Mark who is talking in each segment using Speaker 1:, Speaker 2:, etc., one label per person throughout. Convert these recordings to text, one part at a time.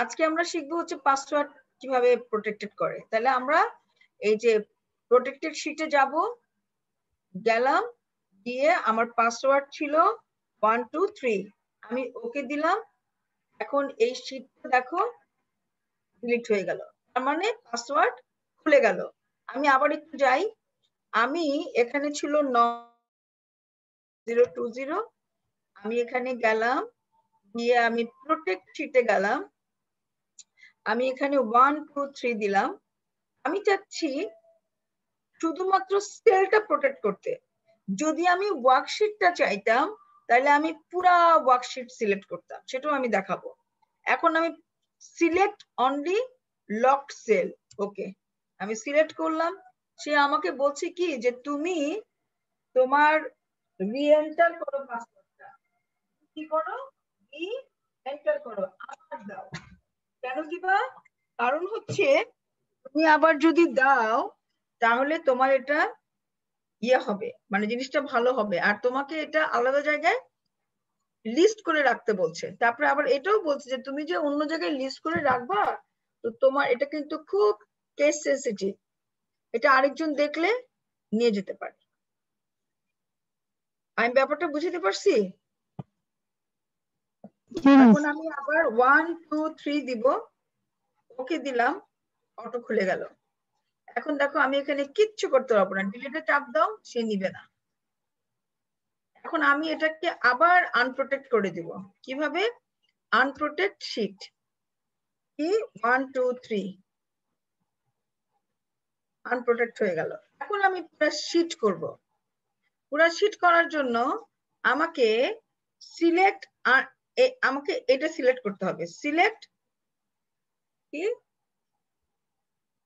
Speaker 1: আজকে আমরা শিখবো হচ্ছে পাসওয়ার্ড কিভাবে প্রোটেক্টেড করে। তাহলে আমরা এই যে প্রোটেক্টেড শিটে যাব, গেলাম, গিয়ে আমার পাসওয়ার্ড ছিল 1 2 3, আমি ওকে দিলাম। এখন এই শিটটা দেখো ডিলিট হয়ে গেল, তার মানে পাসওয়ার্ড খুলে গেল। আমি আবার একটু যাই, আমি এখানে ছিল 9020, আমি এখানে গেলাম, গিয়ে আমি প্রোটেক্ট শিটে গেলাম, আমি এখানে 1 2 3 দিলাম। আমি চাচ্ছি শুধুমাত্র সেলটা প্রোটেক্ট করতে। যদি আমি ওয়ার্কশিটটা চাইতাম তাহলে আমি পুরা ওয়ার্কশিট সিলেক্ট করতাম, সেটাও আমি দেখাবো। এখন আমি সিলেক্ট অনলি লকড সেল, ওকে আমি সিলেক্ট করলাম। সে আমাকে বলছে কি যে তুমি তোমার রিএন্টার করো পাসওয়ার্ডটা, কি করো এন্টার করো, আবার দাও। কেন দিবা? কারণ হচ্ছে তুমি আবার যদি দাও তাহলে তোমার এটা ইয়ে হবে, মানে জিনিসটা ভালো হবে, আর তোমাকে এটা আলাদা জায়গায় লিস্ট করে রাখতে বলছে। তারপরে আবার এটাও বলছে যে তুমি যে অন্য জায়গায় লিস্ট করে রাখবা, তো তোমার এটা কিন্তু খুব কেস সেনসিটিভ, এটা আরেকজন দেখলে নিয়ে যেতে পারে। আমি ব্যাপারটা বুঝতে পারছি। এখন আমি আবার 1 2 3 দিব, ওকে দিলাম, অটো খুলে গেল। এখন দেখো আমি এখানে কিচ্ছু করতে পারবো না, ডিলিটে চাপ দাও, সে নিবে না। এখন আমি এটাকে আবার আনপ্রোটেক্ট করে দিব। কিভাবে? আনপ্রোটেক্ট শিট, কি 1 2 3 আনপ্রোটেক্ট হয়ে গেল। এখন আমি পুরো শিট করব। পুরো শিট করার জন্য আমাকে সিলেক্ট, আমাকে এটা সিলেক্ট করতে হবে। সিলেক্ট কি,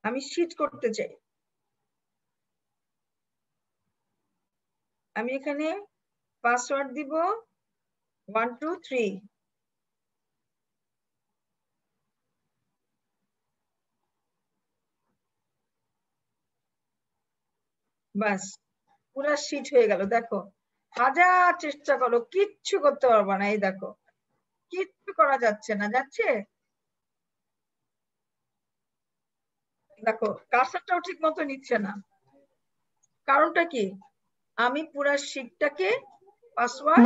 Speaker 1: আমি শিট করতে চাই, আমি এখানে পাসওয়ার্ড দিব 1 2 3, বাস পুরা শিট হয়ে গেল। দেখো হাজার চেষ্টা করো কিচ্ছু করতে পারবা না। এই দেখো কিচ্ছু করা যাচ্ছে না, যাচ্ছে দেখো কার্সারটাও ঠিক মতো নিচ্ছে না। কারণটা কি? আমি পুরা শিটটাকে পাসওয়ার্ড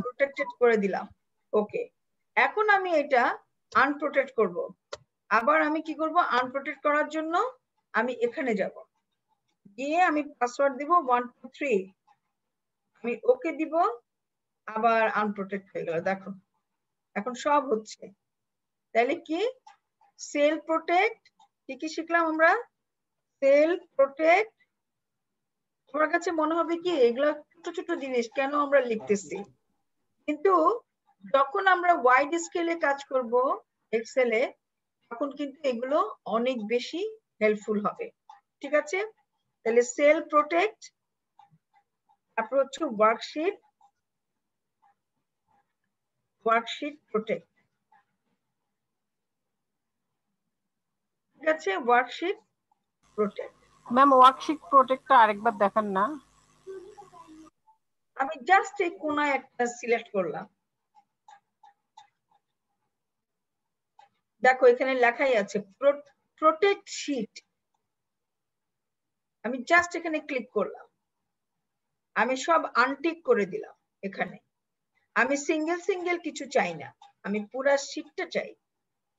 Speaker 1: প্রোটেক্টেড করে দিলাম। ওকে, এখন আমি এটা আনপ্রোটেক্ট করব। আবার আমি কি করব? আনপ্রোটেক্ট করার জন্য আমি এখানে যাব, গিয়ে আমি পাসওয়ার্ড দিব 1 2 3, আমি ওকে দিব, আবার আনপ্রোটেক্ট হয়ে গেল। দেখো এখন সব হচ্ছে। তাহলে কি সেল প্রোটেক্ট, কি কি শিখলাম আমরা? Cell protect. তোমার কাছে মনে হবে কি এগুলো ছোট ছোট জিনিস, কেন আমরা লিখতেছি, কিন্তু যখন আমরা ওয়াইড স্কেলে কাজ করব এক্সেলে, তখন কিন্তু এগুলো অনেক বেশি হেল্পফুল হবে। ঠিক আছে, তাহলে সেল প্রোটেক্ট, তারপর হচ্ছে ওয়ার্কশিট, ওয়ার্কশিট প্রোটেক্ট। ঠিক আছে, ওয়ার্কশিট প্রোটেক্ট।
Speaker 2: ম্যাম ওয়ার্কশিট প্রোটেক্টটা আরেকবার দেখান না।
Speaker 1: আমি জাস্ট এই কোনায় একটা সিলেক্ট করলাম, দেখো এখানে লেখাই আছে প্রোটেক্ট শিট। আমি জাস্ট এখানে ক্লিক করলাম, আমি সব আনটিক করে দিলাম। এখানে আমি সিঙ্গেল সিঙ্গেল কিছু চাই না, আমি পুরা শিটটা চাই।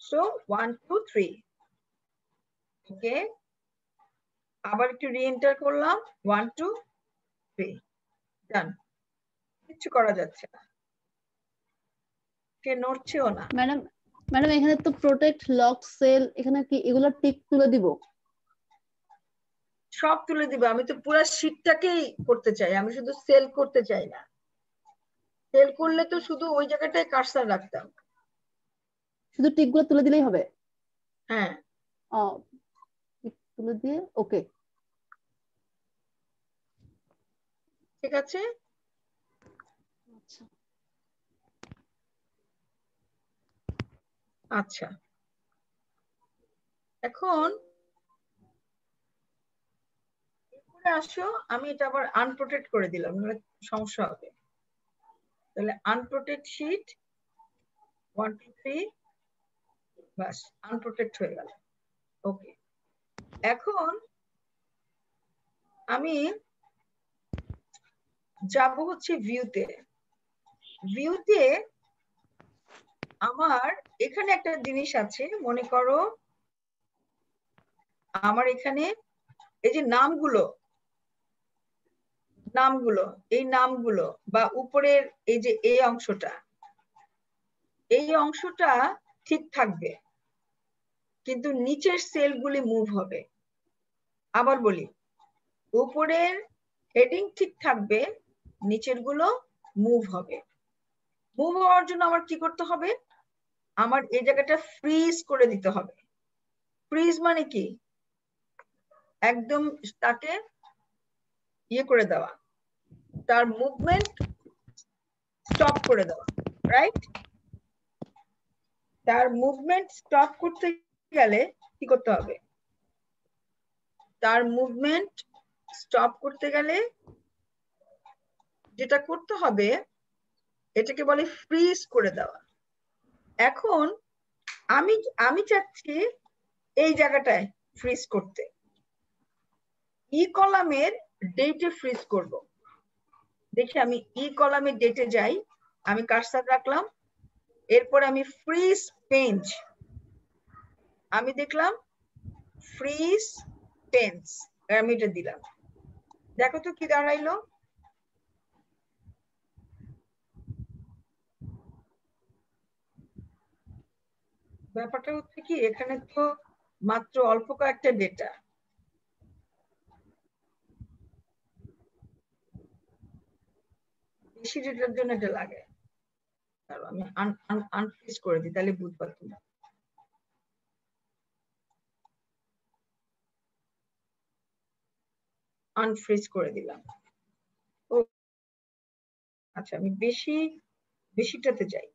Speaker 1: সো 1 2 3, ওকে আবার একটু রিএন্টার করলাম 1 2 3, ডান। কিছু করা যাচ্ছে না, কে নড়ছেও না।
Speaker 3: ম্যাডাম ম্যাডাম এখানে তো প্রোটেক্ট লক সেল, এখানে কি এগুলো টিক তুলে দিব?
Speaker 1: সব তুলে দিবে, আমি তো পুরো শিটটাকেই করতে চাই, আমি শুধু সেল করতে চাই না। সেল করলে তো শুধু ওই জায়গাটায় কার্সার রাখতাম।
Speaker 3: শুধু টিক গুলো তুলে দিলেই হবে?
Speaker 1: হ্যাঁ,
Speaker 3: টিক তুলে দিয়ে ওকে।
Speaker 1: ঠিক আছে।
Speaker 3: আচ্ছা
Speaker 1: আচ্ছা, এখন আসো, আমি এটা আবার আনপ্রোটেক্ট করে দিলাম, নাহলে সমস্যা হবে। তাহলে আনপ্রোটেক্ট শিট 1 2 3, বাস আনপ্রোটেক্ট হয়ে গেল। ওকে, এখন আমি যাব হচ্ছে ভিউতে। ভিউতে আমার এখানে একটা জিনিস আছে, মনে করো আমার এখানে এই যে নামগুলো এই নামগুলো বা উপরের এই যে এই অংশটা ঠিক থাকবে, কিন্তু নিচের সেলগুলি মুভ হবে। আবার বলি, উপরের হেডিং ঠিক থাকবে, নিচের গুলো মুভ হবে। মুভ হওয়ার জন্য আমার কি করতে হবে? আমার এই জায়গাটা ফ্রিজ করে দিতে হবে। ফ্রিজ মানে কি? একদম তাকে ইয়ে করে দেওয়া, তার মুভমেন্ট স্টপ করে দেওয়া, রাইট? তার মুভমেন্ট স্টপ করতে গেলে কি করতে হবে? তার মুভমেন্ট স্টপ করতে গেলে যেটা করতে হবে এটাকে বলে ফ্রিজ করে দেওয়া। এখন আমি চাচ্ছি এই জায়গাটায় ফ্রিজ করতে, ই কলামের ডেটে ফ্রিজ করব। দেখি আমি ই কলামের ডেটে যাই, আমি কার্সার রাখলাম, এরপর আমি ফ্রিজ পেঞ্জ, আমি দেখলাম ফ্রিজ পেঞ্জ, আমি এটা দিলাম। দেখো তো কি দাঁড়াইলো। ব্যাপারটা হচ্ছে কি, এখানে তো মাত্র অল্প কয়েকটা ডেটা, বেশি ডেটার জন্য এটা লাগে। আমি আনফ্রিজ করে দিই, তাহলে বুঝবা তুমি। আনফ্রিজ করে দিলাম। ও আচ্ছা, আমি বেশিটাতে যাই।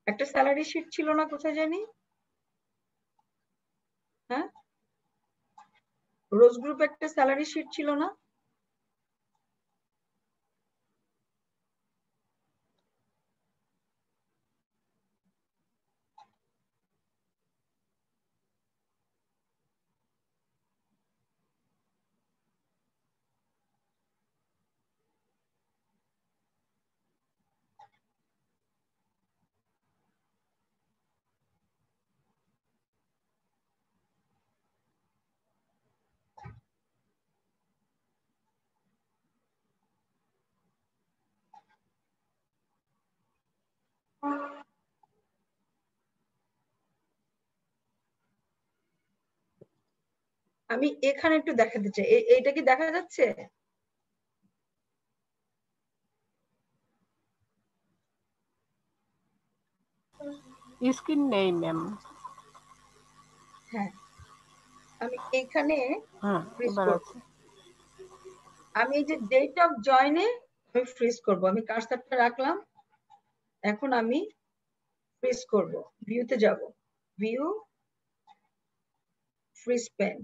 Speaker 1: একটা স্যালারি শিট ছিল না, কোথায় জানি? হ্যাঁ, রোজ গ্রুপ একটা স্যালারি শিট ছিল না? আমি এখানে একটু দেখাতে চাই, এইটা কি দেখা যাচ্ছে?
Speaker 2: স্ক্রিন নেই ম্যাম।
Speaker 1: হ্যাঁ, আমি এখানে
Speaker 2: হ্যাঁ,
Speaker 1: ফ্রিজ
Speaker 2: এবার
Speaker 1: করব।
Speaker 2: আছে।
Speaker 1: আমি এই যে ডেট অফ জয়েনে আমি ফ্রিজ করব, আমি কার্সারটা রাখলাম, এখন আমি ফ্রিজ করব। ভিউতে যাব, ভিউ, ফ্রিজ পেন,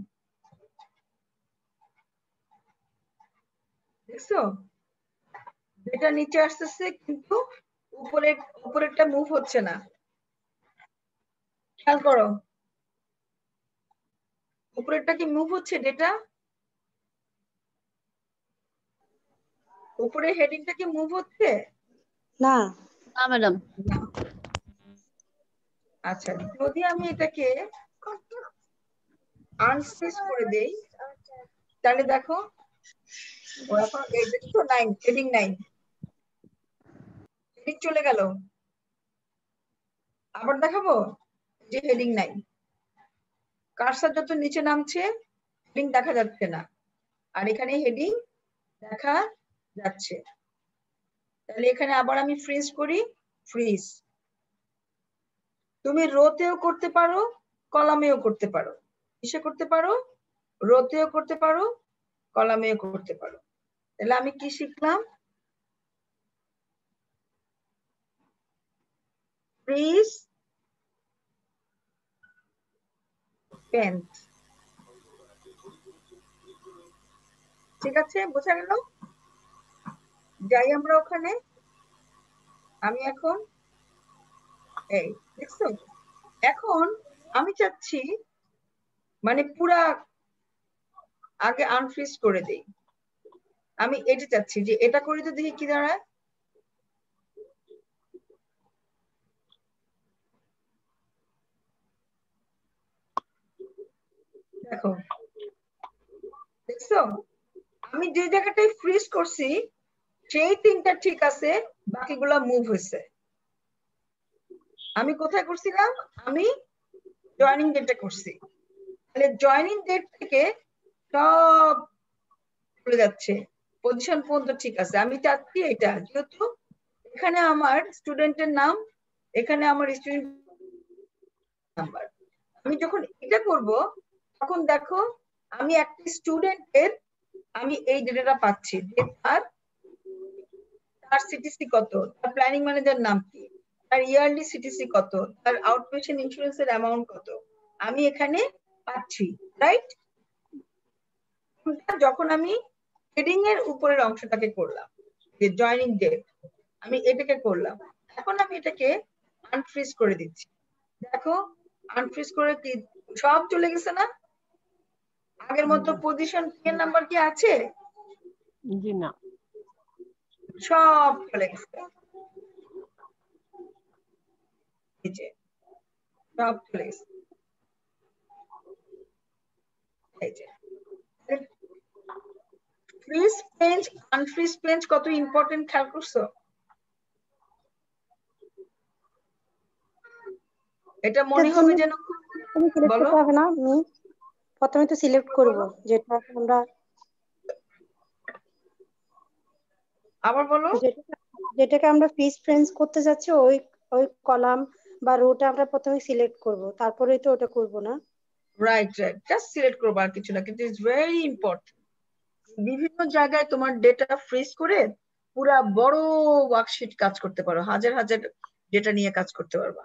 Speaker 1: দেখছো যেটা নিচে আসতেছে, কিন্তু উপরেরটা মুভ হচ্ছে না। খেয়াল করো, উপরেরটা কি মুভ হচ্ছে? ডেটা উপরে হেডিংটা কি মুভ হচ্ছে?
Speaker 3: না না ম্যাডাম।
Speaker 1: না। আচ্ছা, যদি আমি এটাকে আনফ্রিজ করে দেই, তাহলে দেখো ও এখন দেখছো নাই, হেডিং নাই, হেডিং চলে গেল। আবার দেখাবো যে হেডিং নাই, কার্সার যত নিচে নামছে হেডিং দেখা যাচ্ছে না, আর এখানে হেডিং দেখা যাচ্ছে। তাহলে এখানে আবার আমি ফ্রিজ করি, ফ্রিজ। তুমি রোতেও করতে পারো, কলামেও করতে পারো। কিসে করতে পারো? রোতেও করতে পারো, কলামেও করতে পারো। তাহলে আমি কি শিখলাম? ফ্রিজ পেন্ট, ঠিক আছে, বোঝা গেল? যাই আমরা ওখানে। আমি এখন এই দেখছো, এখন আমি চাচ্ছি মানে পুরা আগে আনফ্রিজ করে দেই। আমি এটা চাচ্ছি যে এটা করে তো দেখি কি দাঁড়ায়। দেখো, দেখছো আমি যে জায়গাটায় ফ্রিজ করছি সেই তিনটা ঠিক আছে, বাকিগুলা মুভ হয়েছে। আমি কোথায় করছিলাম? আমি জয়েনিং ডেটে করছি। তাহলে জয়েনিং ডেট থেকে সব চলে যাচ্ছে, পজিশন পর্যন্ত ঠিক আছে। আমি চাচ্ছি এটা, যেহেতু এখানে আমার স্টুডেন্টের নাম, এখানে আমার স্টুডেন্ট নাম্বার, আমি যখন এটা করব তখন দেখো আমি একটা স্টুডেন্টের আমি এই ডেটাটা পাচ্ছি যে তার সিটিসি কত, তার প্ল্যানিং ম্যানেজার নাম কি, তার ইয়ারলি সিটিসি কত, তার আউটপেশেন্ট ইন্স্যুরেন্সের অ্যামাউন্ট কত, আমি এখানে পাচ্ছি, রাইট? যখন আমি হেডিং এর উপরের অংশটাকে করলাম, যে জয়েনিং ডেট, আমি এটাকে করলাম, এখন আমি এটাকে আনফ্রিজ করে দিচ্ছি। দেখো আনফ্রিজ করে কি সব চলে গেছে না? আগের মতো পজিশন এর নাম্বার কি আছে?
Speaker 2: জি না।
Speaker 1: সব চলে গেছে, এই যে সব চলে গেছে, এই যে ফ্রিজ পেজ আনফ্রিজ পেজ কত ইম্পর্টেন্ট খেয়াল করছো? এটা মনে হবে যেন,
Speaker 4: তুমি সিলেক্ট
Speaker 1: বলো
Speaker 4: করতে হবে না, আমি প্রথমে তো সিলেক্ট করব যেটা আমরা
Speaker 1: আবার বলো।
Speaker 4: যেটাকে আমরা ফ্রিজ ফ্রেন্স করতে যাচ্ছি ওই ওই কলাম বা রোটা আমরা প্রথমে সিলেক্ট করব, তারপরেই তো ওটা করব না?
Speaker 1: রাইট রাইট, জাস্ট সিলেক্ট করবো আর কিছু না, কিন্তু ইটস ভেরি ইম্পর্টেন্ট। বিভিন্ন জায়গায় তোমার ডেটা ফ্রিজ করে পুরা বড় ওয়ার্কশিট কাজ করতে পারো, হাজার হাজার ডেটা নিয়ে কাজ করতে পারবা।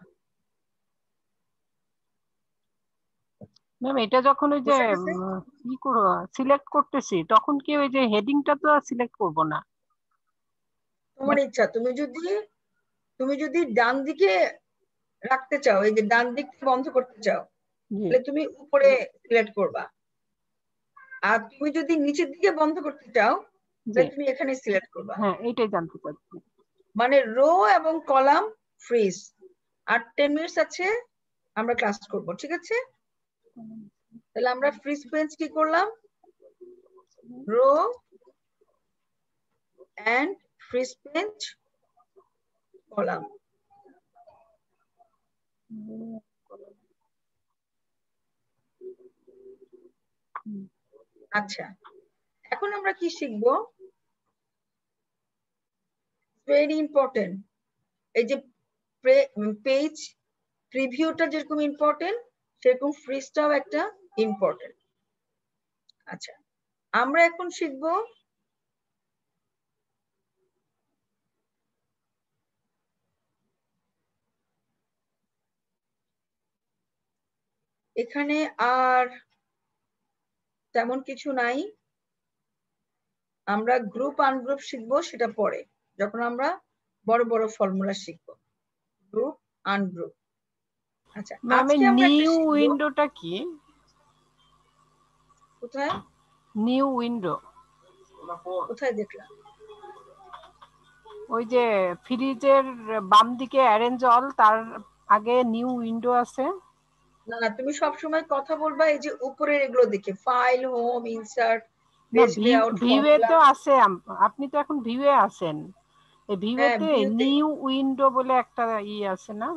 Speaker 2: ম্যাম এটা যখন ওই যে কি করব সিলেক্ট করতেছি তখন কি ওই যে হেডিংটা তো আর সিলেক্ট করব না?
Speaker 1: তোমার ইচ্ছা, তুমি যদি ডান দিকে রাখতে চাও, এই যে ডান দিকটা বন্ধ করতে চাও, তাহলে তুমি উপরে সিলেক্ট করবা। আর তুমি যদি নিচের দিকে বন্ধ করতে চাও তাহলে তুমি এখানে সিলেক্ট করবা।
Speaker 2: হ্যাঁ এটাই জানতে চাচ্ছি।
Speaker 1: মানে রো এবং কলাম ফ্রিজ। আর 10 মিনিটস আছে, আমরা ক্লাস করব, ঠিক আছে? তাহলে আমরা ফ্রিজ পেজ কি করলাম? Row and freeze page column. আচ্ছা, এখন আমরা কি শিখবো? ভেরি ইম্পর্টেন্ট, এই যে পেজ প্রিভিউটা যেরকম ইম্পর্টেন্ট সেরকম ফ্রিজটাও একটা ইম্পর্টেন্ট। আচ্ছা, আমরা এখন শিখবো এখানে আর তেমন কিছু নাই। আমরা গ্রুপ আনগ্রুপ শিখবো সেটা পরে, যখন আমরা বড় বড় ফর্মুলা শিখবো, গ্রুপ আনগ্রুপ। আচ্ছা, আজকে আমরা একটা
Speaker 2: নিউ
Speaker 1: শিখবো।
Speaker 2: উইন্ডোটা কি?
Speaker 1: কোথায়
Speaker 2: নিউ উইন্ডো?
Speaker 1: কোথায় দেখলাম?
Speaker 2: ওই যে ফ্রিজের বাম দিকে অ্যারেঞ্জ অল, তার আগে নিউ উইন্ডো আছে।
Speaker 1: না না, তুমি সব সময় কথা বলবা এই যে উপরের এগুলো দেখে, ফাইল, হোম, ইনসার্ট,
Speaker 2: না
Speaker 1: পেজ লেআউট,
Speaker 2: ভিউয়ে
Speaker 1: ফর্মুলা।
Speaker 2: তো আছে, আপনি তো এখন ভিউয়ে আছেন, এই ভিউতে নিউ উইন্ডো বলে একটা আছে না?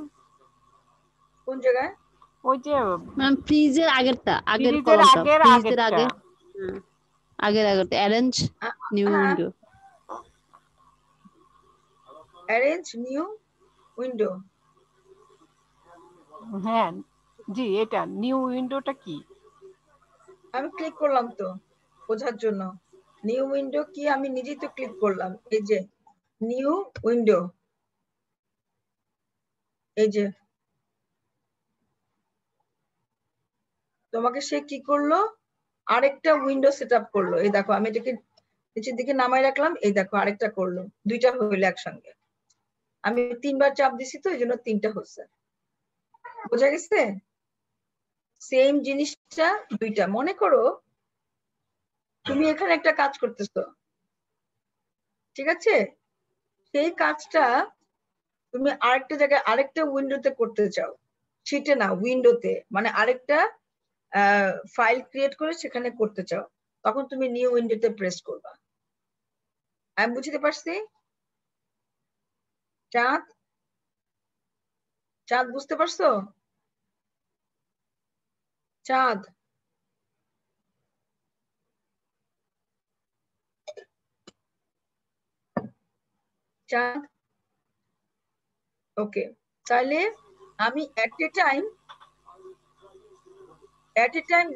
Speaker 1: কোন জায়গায়?
Speaker 2: ওই যে
Speaker 3: ম্যাম ফ্রিজের আগেরটা, আগের
Speaker 2: ফ্রিজের
Speaker 3: কলামটা,
Speaker 2: আগের
Speaker 3: ফ্রিজের
Speaker 2: আগেরটা।
Speaker 3: আগে আগেরটা arrange new window.
Speaker 1: Arrange new window,
Speaker 2: হ্যাঁ জি, এটা নিউ উইন্ডোটা কি?
Speaker 1: আমি ক্লিক করলাম তো বোঝার জন্য। নিউ উইন্ডো কি আমি নিজেই তো ক্লিক করলাম, এই যে নিউ উইন্ডো, এই যে তোমাকে সে কি করলো, আরেকটা উইন্ডো সেট আপ করলো। এই দেখো আমি এটাকে নিচের দিকে নামাই রাখলাম, এই দেখো আরেকটা করলো, দুইটা হইলো একসঙ্গে। আমি 3 বার চাপ দিছি তো এই জন্য 3টা হচ্ছে। বোঝা গেছে? সেম জিনিসটা দুইটা। মনে করো তুমি এখানে একটা কাজ করতেছো, ঠিক আছে? সেই কাজটা তুমি আরেকটা জায়গায় আরেকটা উইন্ডোতে করতে চাও, শিটে না উইন্ডোতে, মানে আরেকটা ফাইল ক্রিয়েট করে সেখানে করতে চাও, তখন তুমি নিউ উইন্ডোতে প্রেস করবা। আমি বুঝতে পারছি? চাঁদ, চাঁদ বুঝতে পারছো? চাঁদ, চাঁদ, ওকে। তাহলে আমি এট এ টাইম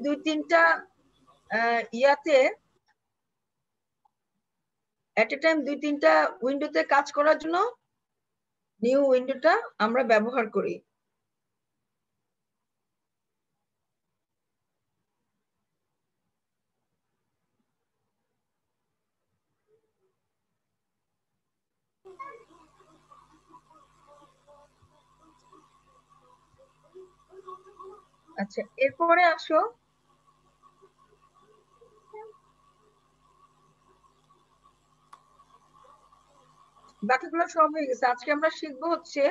Speaker 1: দুই তিনটা ইয়াতে দুই তিনটা উইন্ডোতে কাজ করার জন্য নিউ উইন্ডোটা আমরা ব্যবহার করি। আচ্ছা, এরপরে আসো বাকিগুলো সব হয়ে গেছে। আজকে আমরা শিখবো হচ্ছে,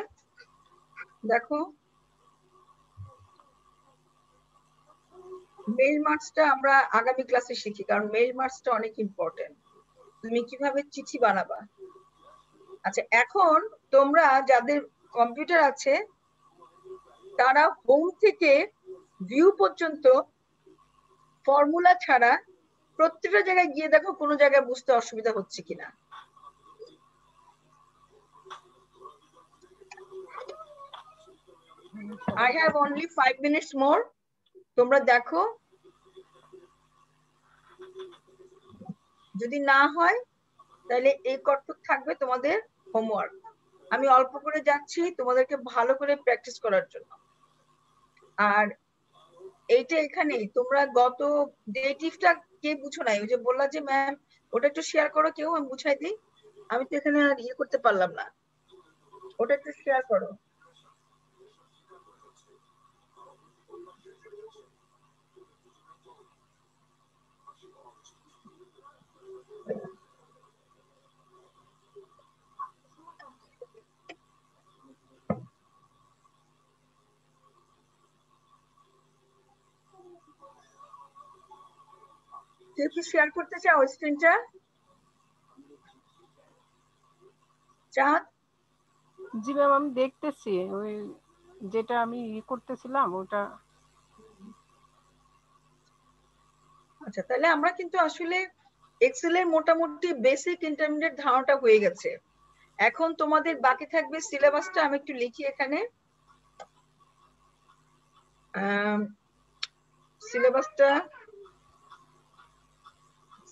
Speaker 1: দেখো মেইল মার্কসটা আমরা আগামী ক্লাসে শিখি, কারণ মেইল মার্কসটা অনেক ইম্পর্টেন্ট। তুমি কিভাবে চিঠি বানাবা। আচ্ছা, এখন তোমরা যাদের কম্পিউটার আছে তারা হোম থেকে ভিউ পর্যন্ত ফর্মুলা ছাড়া প্রত্যেকটা জায়গায় গিয়ে দেখো কোনো জায়গায় বুঝতে অসুবিধা হচ্ছে কিনা। I have only 5 minutes more. তোমরা দেখো, যদি না হয় তাহলে এই কটটুক থাকবে তোমাদের হোমওয়ার্ক। আমি অল্প করে যাচ্ছি তোমাদেরকে ভালো করে প্র্যাকটিস করার জন্য। আর এইটা এখানেই, তোমরা গত ডেটিভটা কে বুঝো নাই, ওই যে বললা যে ম্যাম ওটা একটু শেয়ার করো, কেউ আমি বুঝাই দিই। আমি তো এখানে আর ইয়ে করতে পারলাম না, ওটা একটু শেয়ার করো। কেউ কি শেয়ার করতে চাও স্ক্রিনটা? চাঁদ,
Speaker 2: জি ম্যাম, আমি দেখতেছি ওই যেটা আমি করতেছিলাম ওটা।
Speaker 1: আচ্ছা, তাহলে আমরা কিন্তু আসলে এক্সেল এর মোটামুটি বেসিক ইন্টারমিডিয়েট ধারণাটা হয়ে গেছে। এখন তোমাদের বাকি থাকবে সিলেবাসটা। আমি একটু লিখি এখানে,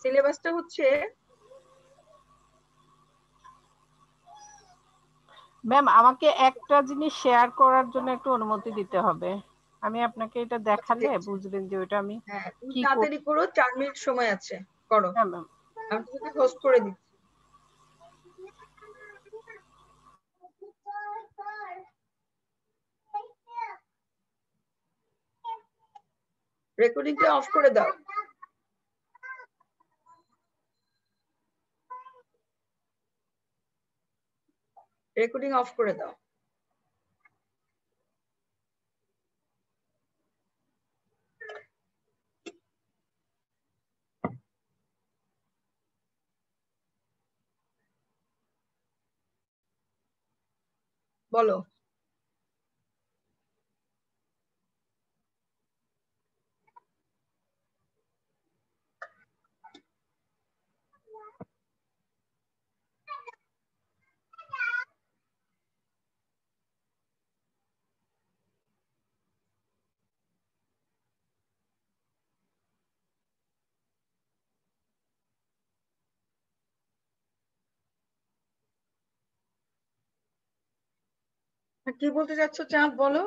Speaker 1: সিলেবাসটা হচ্ছে,
Speaker 2: ম্যাম আমাকে একটা জিনিস শেয়ার করার জন্য একটু অনুমতি দিতে হবে। আমি আপনাকে এটা দেখালে বুঝবেন যে ওটা আমি
Speaker 1: হ্যাঁ তুমি
Speaker 2: কি
Speaker 1: তাড়াতাড়ি করো, 4 মিনিট সময় আছে, করো।
Speaker 2: হ্যাঁ ম্যাম।
Speaker 1: আমি তোমাকে হোস্ট করে দিচ্ছি। রেকর্ডিংটা অফ করে দাও। রেকর্ডিং অফ করে দাও। বলো। কি বলতে চাচ্ছ চাঁদ, বলো।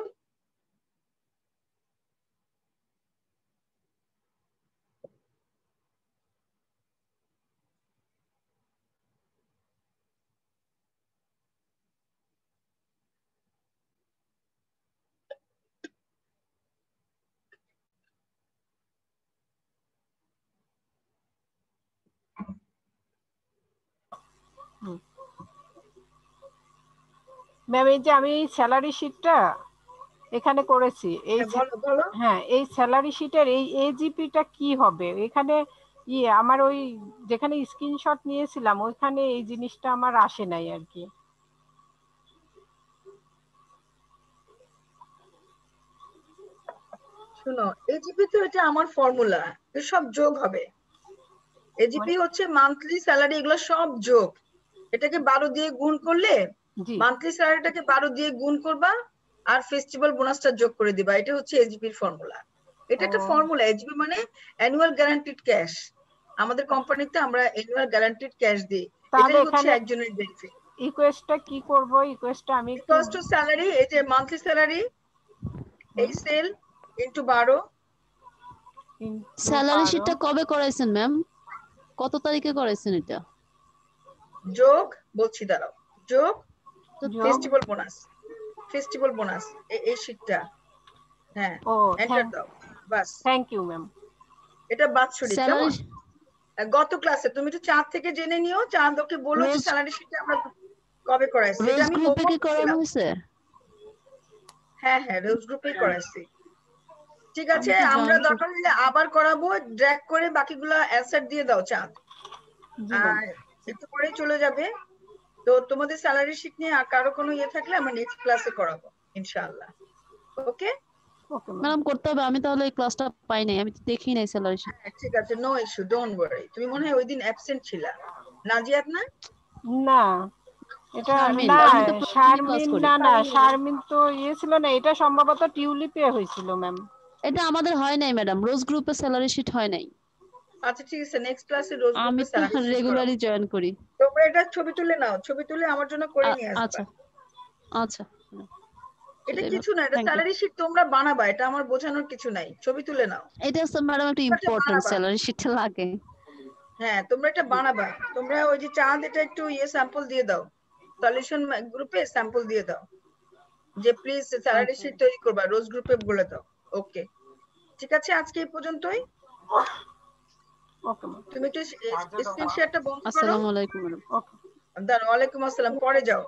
Speaker 2: ম্যাম এই যে আমি স্যালারি শিটটা এখানে করেছি এই
Speaker 1: বলো বলো।
Speaker 2: হ্যাঁ এই স্যালারি শিটের এই এজিপিটা কি হবে এখানে আমার ওই যেখানে স্ক্রিনশট নিয়েছিলাম ওইখানে এই জিনিসটা আমার আসে নাই আর কি।
Speaker 1: শুনো, এজিপি তো এটা আমার ফর্মুলা, সব যোগ হবে। এজিপি হচ্ছে মান্থলি স্যালারি, এগুলো সব যোগ। এটাকে 12 দিয়ে গুণ করলে
Speaker 2: জি
Speaker 1: মান্থলি স্যালারিটাকে 12 দিয়ে গুণ করবা আর ফেস্টিভ্যাল বোনাসটা যোগ করে দিবা। এটা হচ্ছে এজিপির ফর্মুলা। এটা একটা ফর্মুলা। এজিপি মানে অ্যানুয়াল গ্যারান্টিড ক্যাশ। আমাদের কোম্পানিতে আমরা অ্যানুয়াল গ্যারান্টিড ক্যাশ দিই।
Speaker 2: তাহলে
Speaker 1: এটাই হচ্ছে
Speaker 2: এখানে
Speaker 1: একজনের বেনিফিট।
Speaker 2: ইকুয়েস্টটা কি করব? ইকুয়েস্টটা আমি একটু
Speaker 1: ইকুয়ালস টু স্যালারি, এই যে মান্থলি স্যালারি এই সেল ইনটু 12।
Speaker 3: স্যালারি শিটটা কবে করাইছেন ম্যাম? কত তারিখে করাইছেন এটা?
Speaker 1: যোগ বলছি, দাঁড়াও, যোগ
Speaker 2: যোগ
Speaker 1: ফেস্টিভ্যাল বোনাস। ফেস্টিভ্যাল বোনাস এই শিটটা। হ্যাঁ,
Speaker 2: ও
Speaker 1: এন্টার দাও, বাস।
Speaker 2: Thank you ma'am.
Speaker 1: এটা বাৎসরিক। কেমন?
Speaker 3: স্যালারি
Speaker 1: গত ক্লাসে তুমি একটু চাঁদ থেকে জেনে নিও, চাঁদ ওকে বলো যে
Speaker 3: রোজ
Speaker 1: স্যালারি শিটে আমরা কবে করাইছি। এটা
Speaker 3: রোজ
Speaker 1: আমি
Speaker 3: গ্রুপে কি
Speaker 1: হোমওয়ার্ক
Speaker 3: করানো
Speaker 1: দিলাম।
Speaker 3: হয়েছে?
Speaker 1: হ্যাঁ হ্যাঁ, রোজ গ্রুপেই করাইছি। ঠিক আছে,
Speaker 3: আমি তো
Speaker 1: আমরা
Speaker 3: জানি।
Speaker 1: দরকার হলে আবার করাবো। ড্র্যাগ করে বাকিগুলো অ্যানসার দিয়ে দাও চাঁদ,
Speaker 2: জি ম্যাম।
Speaker 1: আর একটু পরেই চলে যাবে। তো তোমাদের স্যালারি শিট নিয়ে আর কারো কোনো ইয়ে থাকলে আমরা নেক্সট ক্লাসে করাবো ইনশাআল্লাহ। ওকে
Speaker 2: ওকে ম্যাম।
Speaker 3: ম্যাডাম করতে হবে, আমি তাহলে এই ক্লাসটা পাই নাই, আমি তো দেখি নাই স্যালারি শিট।
Speaker 1: ঠিক আছে, নো ইস্যু, ডোন্ট ওয়ারি। তুমি মনে হয় ওই দিন অ্যাবসেন্ট ছিলা, নাজিয়াত না?
Speaker 2: না এটা
Speaker 3: শারমিন,
Speaker 2: না,
Speaker 3: আমি তো প্রতিদিনই ক্লাস
Speaker 2: শারমিন
Speaker 3: করি।
Speaker 2: না শারমিন তো ছিল না, এটা সম্ভবত টিউলিপে হয়েছিল ম্যাম।
Speaker 3: এটা আমাদের হয় নাই ম্যাডাম, রোজ গ্রুপে স্যালারি শিট হয় নাই।
Speaker 1: আচ্ছা ঠিক আছে, নেক্সট ক্লাসে রোজ
Speaker 3: আমি
Speaker 1: গ্রুপে
Speaker 3: তো
Speaker 1: স্যালারি শিট করাবো।
Speaker 3: রেগুলারই জয়েন করি।
Speaker 1: তোমরা এটা ছবি তুলে নাও, ছবি তুলে আমার জন্য করে নিয়ে আসবা।
Speaker 3: আচ্ছা আচ্ছা,
Speaker 1: এটা
Speaker 3: সেটাই
Speaker 1: কিছু না, এটা
Speaker 3: থ্যাংক ইউ।
Speaker 1: স্যালারি শিট তোমরা বানাবা, এটা আমার বোঝানোর কিছু নাই। ছবি তুলে নাও,
Speaker 3: এটা ম্যাডাম একটু
Speaker 1: তোমরা এটা
Speaker 3: ইম্পর্টেন্ট,
Speaker 1: বানাবা।
Speaker 3: স্যালারি শিটটা লাগে।
Speaker 1: হ্যাঁ, তোমরা এটা বানাবা। তোমরা ওই যে চাঁদ, এটা একটু স্যাম্পল দিয়ে দাও, সলিউশন গ্রুপে স্যাম্পল দিয়ে দাও যে প্লিজ স্যালারি শিট তৈরি করবা, রোজ গ্রুপে বলে দাও। ওকে, ঠিক আছে, আজকে এই পর্যন্তই।
Speaker 2: Okay ma'am.
Speaker 1: তুমি একটু স্ক্রিন শেয়ারটা বন্ধ করো।
Speaker 3: আসসালামু আলাইকুম ম্যাডাম।
Speaker 2: ওকে।
Speaker 1: ওয়ালাইকুম আসসালাম, পরে যাও।